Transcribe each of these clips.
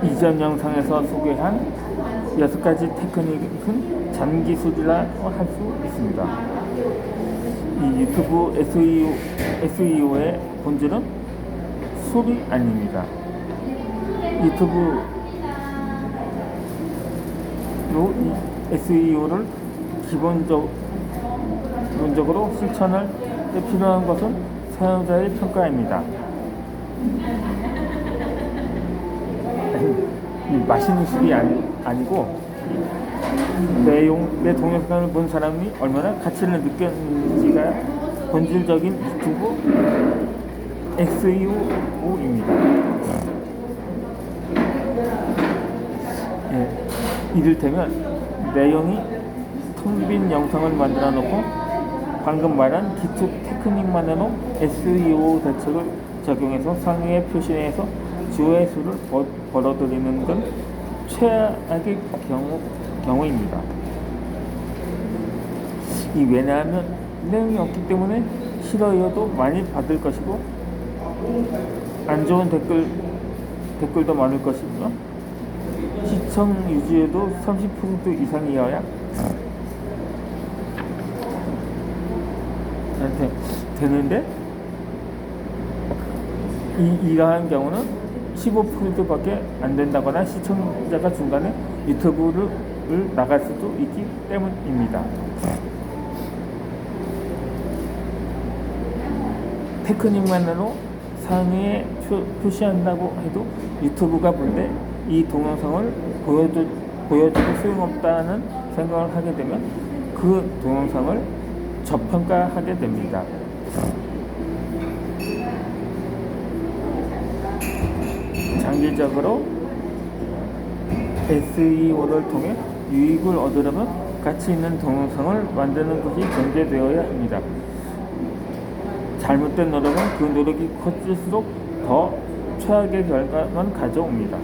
이전 영상에서 소개한 6가지 테크닉은 잔기술이라고 할 수 있습니다. 이 유튜브 SEO의 본질은 술이 아닙니다. 유튜브로 이 SEO를 기본적으로 실천할 때 필요한 것은 사용자의 평가입니다. 맛있는 술이 아니고 내 동영상을 본 사람이 얼마나 가치를 느꼈는지가 본질적인 유튜브 SEO입니다. 이를테면 내용이 텅 빈 영상을 만들어 놓고 방금 말한 기초 테크닉만으로 SEO 대책을 적용해서 상위의 표시에서 조회수를 벌어들이는 건 최악의 경우입니다. 왜냐하면 내용이 없기 때문에 싫어요도 많이 받을 것이고 안 좋은 댓글도 많을 것이며 시청 유지에도 30% 이상이어야 되는데 이러한 경우는 15%밖에 안 된다거나 시청자가 중간에 유튜브를 나갈 수도 있기 때문입니다. 테크닉만으로 상위에 표시한다고 해도 유튜브가 볼 때 이 동영상을 보여줘도 소용없다는 생각을 하게 되면 그 동영상을 저평가하게 됩니다. 장기적으로 SEO를 통해 유익을 얻으려면 가치 있는 동영상을 만드는 것이 전제되어야 합니다. 잘못된 노력은 그 노력이 커질수록 더 최악의 결과만 가져옵니다.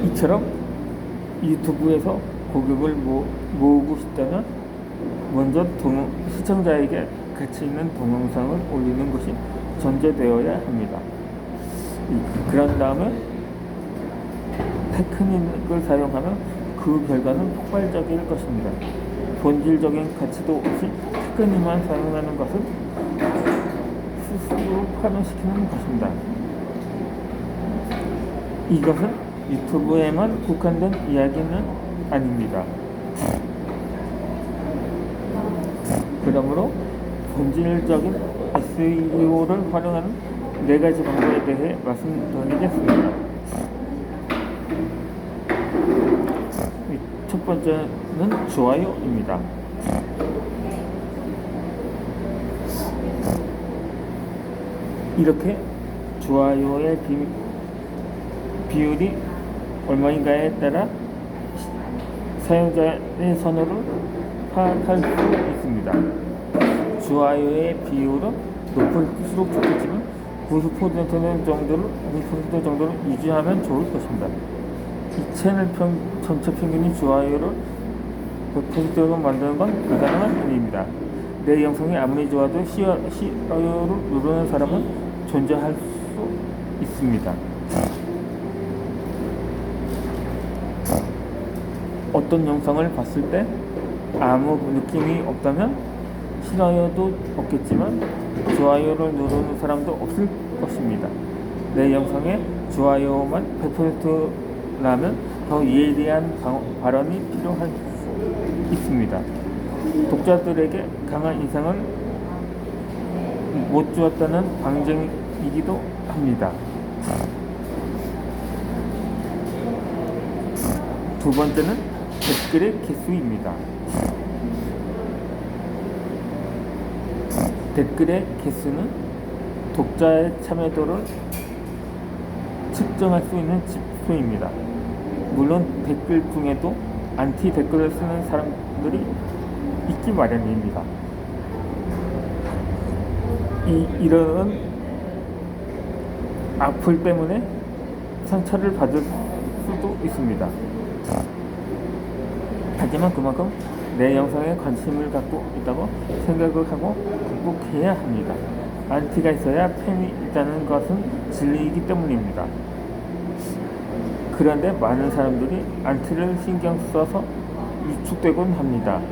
이처럼 유튜브에서 고객을 모으고 싶다면 먼저 시청자에게 가치 있는 동영상을 올리는 것이 전제되어야 합니다. 그런 다음에 테크닉을 사용하면 그 결과는 폭발적일 것입니다. 본질적인 가치도 없이 테크닉만 사용하는 것은 스스로 파멸시키는 것입니다. 이것은 유튜브에만 국한된 이야기는 아닙니다. 그러므로 본질적인 SEO를 활용하는 4가지 방법에 대해 말씀드리겠습니다. 첫 번째는 좋아요입니다. 이렇게 좋아요의 비율이 얼마인가에 따라 사용자의 선호를 파악할 수 있습니다. 좋아요의 비율은 높을수록 좋겠지만 90% 정도를 유지하면 좋을 것입니다. 이 채널 전체 평균이 좋아요를 100%로 만드는 건 불가능한 일입니다. 내 영상이 아무리 좋아도 싫어요를 누르는 사람은 존재할 수 있습니다. 어떤 영상을 봤을 때 아무 느낌이 없다면 싫어요도 없겠지만 좋아요를 누르는 사람도 없을 것입니다. 내 영상에 좋아요만 100%라면 더 예리한 발언이 필요할 수 있습니다. 독자들에게 강한 인상을 못 주었다는 방증이기도 합니다. 두 번째는 댓글의 개수입니다. 댓글의 개수는 독자의 참여도를 측정할 수 있는 지표입니다. 물론 댓글 중에도 안티 댓글을 쓰는 사람들이 있기 마련입니다. 이런 악플 때문에 상처를 받을 수도 있습니다. 하지만 그만큼 내 영상에 관심을 갖고 있다고 생각을 하고 극복해야 합니다. 안티가 있어야 팬이 있다는 것은 진리이기 때문입니다. 그런데 많은 사람들이 안티를 신경 써서 위축되곤 합니다.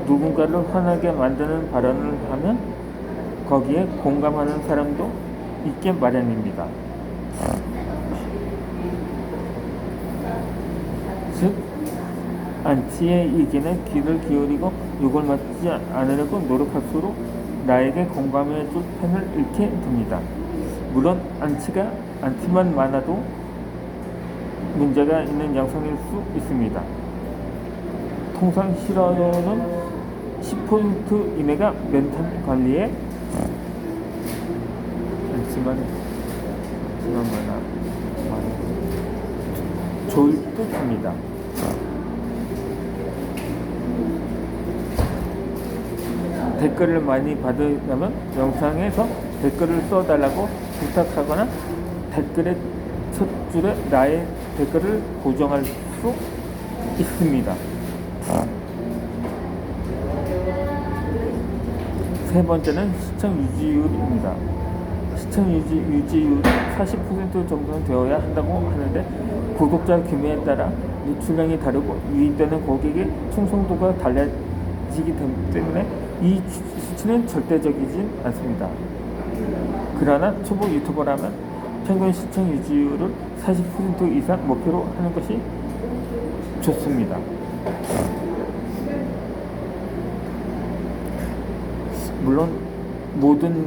누군가를 화나게 만드는 발언을 하면 거기에 공감하는 사람도 있게 마련입니다. 즉, 안티의 의견에 귀를 기울이고 욕을 맞지 않으려고 노력할수록 나에게 공감해줄 팬을 잃게 됩니다. 물론 안티만 많아도 문제가 있는 영상일 수 있습니다. 통상 싫어요는 10% 이내가 멘탈 관리에 안티만 좋을 듯합니다. 댓글을 많이 받으려면 영상에서 댓글을 써달라고 부탁하거나 댓글의 첫 줄에 나의 댓글을 고정할 수 있습니다. 세 번째는 시청 유지율입니다. 시청 유지율이 40% 정도는 되어야 한다고 하는데 구독자 규모에 따라 유출량이 다르고 유입되는 고객의 충성도가 달라지기 때문에 이 수치는 절대적이진 않습니다. 그러나 초보 유튜버라면 평균 시청 유지율을 40% 이상 목표로 하는 것이 좋습니다. 물론 모든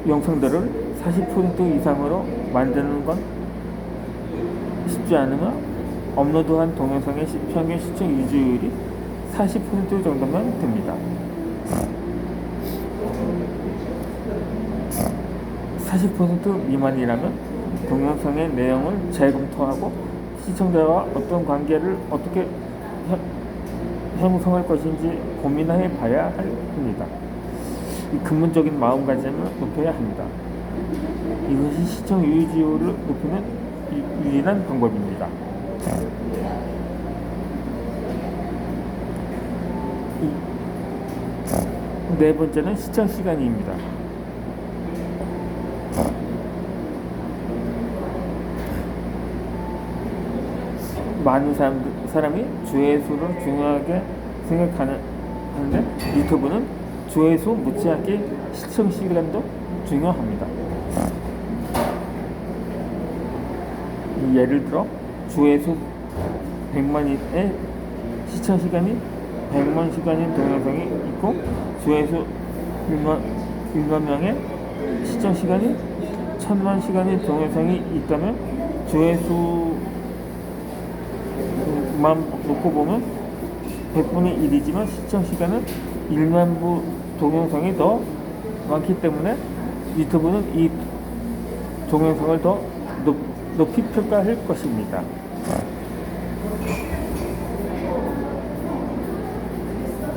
영상들을 40% 이상으로 만드는 건 쉽지 않으며 업로드한 동영상의 평균 시청 유지율이 40% 정도면 됩니다. 40% 미만이라면 동영상의 내용을 재검토하고 시청자와 어떤 관계를 어떻게 형성할 것인지 고민해 봐야 합니다. 이 근본적인 마음가짐을 높여야 합니다. 이것이 시청 유지율을 높이는 유일한 방법입니다. 네 번째는 시청 시간입니다. 많은 사람이 조회수를 중요하게 생각하는데 유튜브는 조회수 못지않게 시청 시간도 중요합니다. 예를 들어 조회수 100만의 시청 시간이 100만 시간인 동영상이 있고 조회수 1만 명의 시청 시간이 1000만 시간인 동영상이 있다면 조회수만 놓고 보면 100분의 1이지만 시청 시간은 1만 부 동영상이 더 많기 때문에 유튜브는 이 동영상을 더 높이 평가할 것입니다.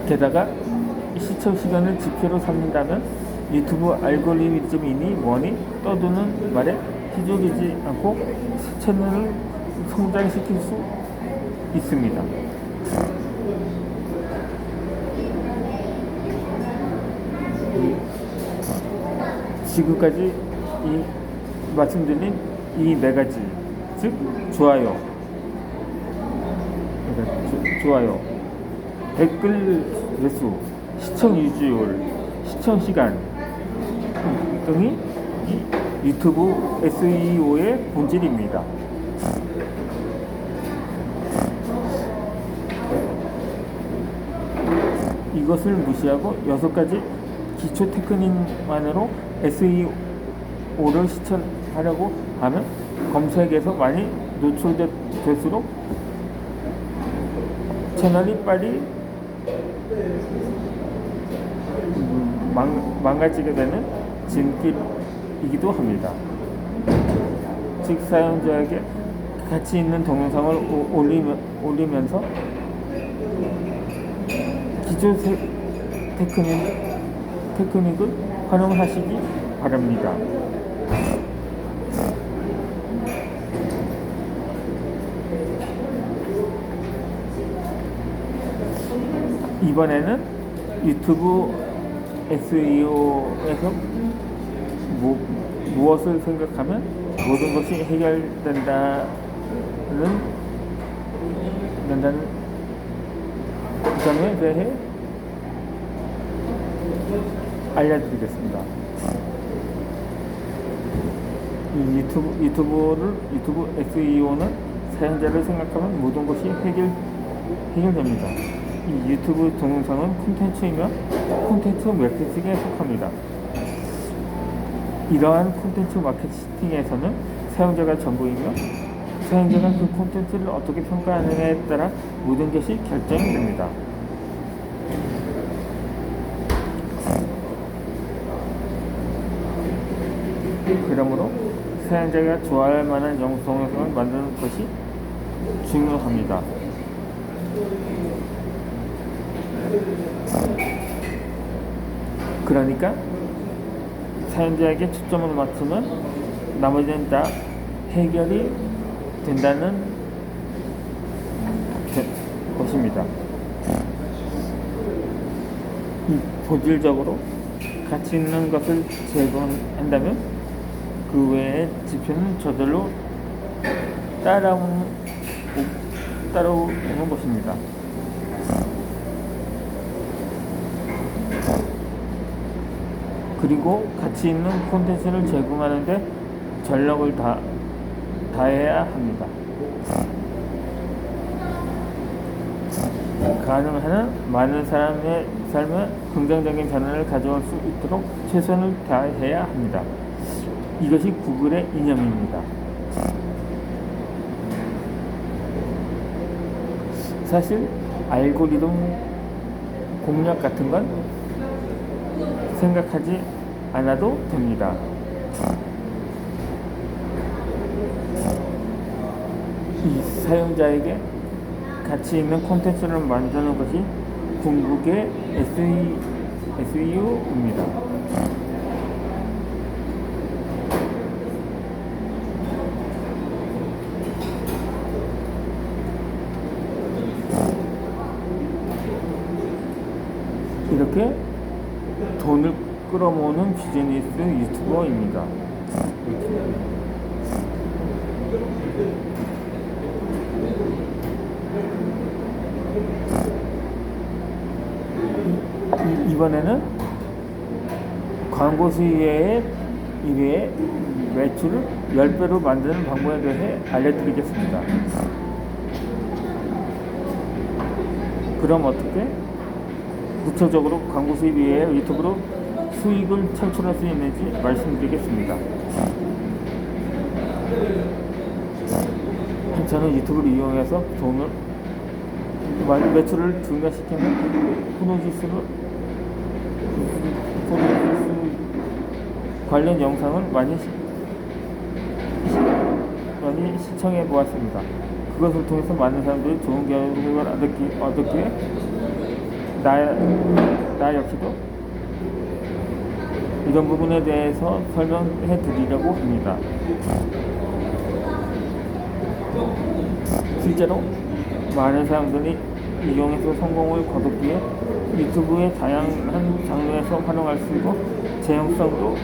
게다가 시청 시간을 지표로 삼는다면 유튜브 알고리즘이니 뭐니 떠도는 말에 휘둘리지 않고 채널을 성장시킬 수 있습니다. 지금까지 말씀드린 이 네 가지, 즉 좋아요, 댓글 횟수, 시청 유지율, 시청 시간 등이 이 유튜브 SEO의 본질입니다. 이것을 무시하고 6가지 기초 테크닉만으로 SEO를 실천하려고 하면 검색에서 많이 노출될수록 채널이 빨리 망가지게 되는 지름길이기도 합니다. 즉 사용자에게 가치 있는 동영상을 올리면서 기초 테크닉을 활용하시기 바랍니다. 이번에는 유튜브 SEO에서 무엇을 생각하면 모든 것이 해결된다는 그 점에 대해 알려드리겠습니다. 이 유튜브 SEO는 사용자를 생각하면 모든 것이 해결됩니다. 이 유튜브 동영상은 콘텐츠이며 콘텐츠 마케팅에 속합니다. 이러한 콘텐츠 마케팅에서는 사용자가 전부이며 사용자가 그 콘텐츠를 어떻게 평가하느냐에 따라 모든 것이 결정이 됩니다. 그러므로 사용자가 좋아할 만한 동영상을 만드는 것이 중요합니다. 그러니까 사용자에게 초점을 맞추면 나머지는 다 해결이 된다는 것입니다. 본질적으로 가치 있는 것을 제공한다면 그 외의 지표는 저절로 따라오는 것입니다. 그리고 가치 있는 콘텐츠를 제공하는데 전력을 다해야 합니다. 가능한 많은 사람의 삶에 긍정적인 변화를 가져올 수 있도록 최선을 다해야 합니다. 이것이 구글의 이념입니다. 사실 알고리즘 공략 같은 건 생각하지 않아도 됩니다. 이 사용자에게 가치 있는 콘텐츠를 만드는 것이 궁극의 SEO입니다. 이렇게 돈을 끌어모으는 비즈니스 유튜버입니다. 이번에는 광고 수익 이외에 매출을 10배로 만드는 방법에 대해 알려드리겠습니다. 그럼 어떻게 구체적으로 광고 수입 외에 유튜브로 수익을 창출할 수 있는지 말씀드리겠습니다. 저는 유튜브를 이용해서 매출을 증가시키는 프로듀스 관련 영상을 많이 시청해 보았습니다. 그것을 통해서 많은 사람들이 좋은 결과를 얻었기에 나 역시도 이런 부분에 대해서 설명해 드리려고 합니다. 실제로 많은 사람들이 이용해서 성공을 거뒀기에 유튜브의 다양한 장르에서 활용할 수 있고 재형성도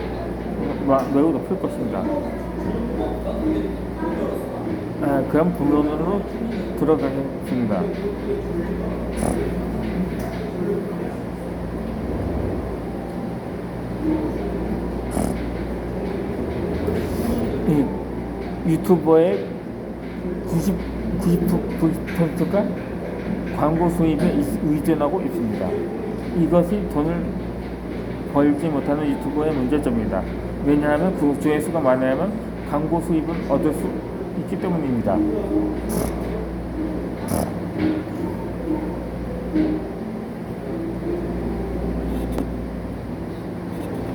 매우 높을 것입니다. 그럼 본론으로 들어가겠습니다. 유튜버의 90%가 광고 수입에 의존하고 있습니다. 이것이 돈을 벌지 못하는 유튜버의 문제점입니다. 왜냐하면 그 조회수가 많아야만 광고 수입을 얻을 수 있기 때문입니다.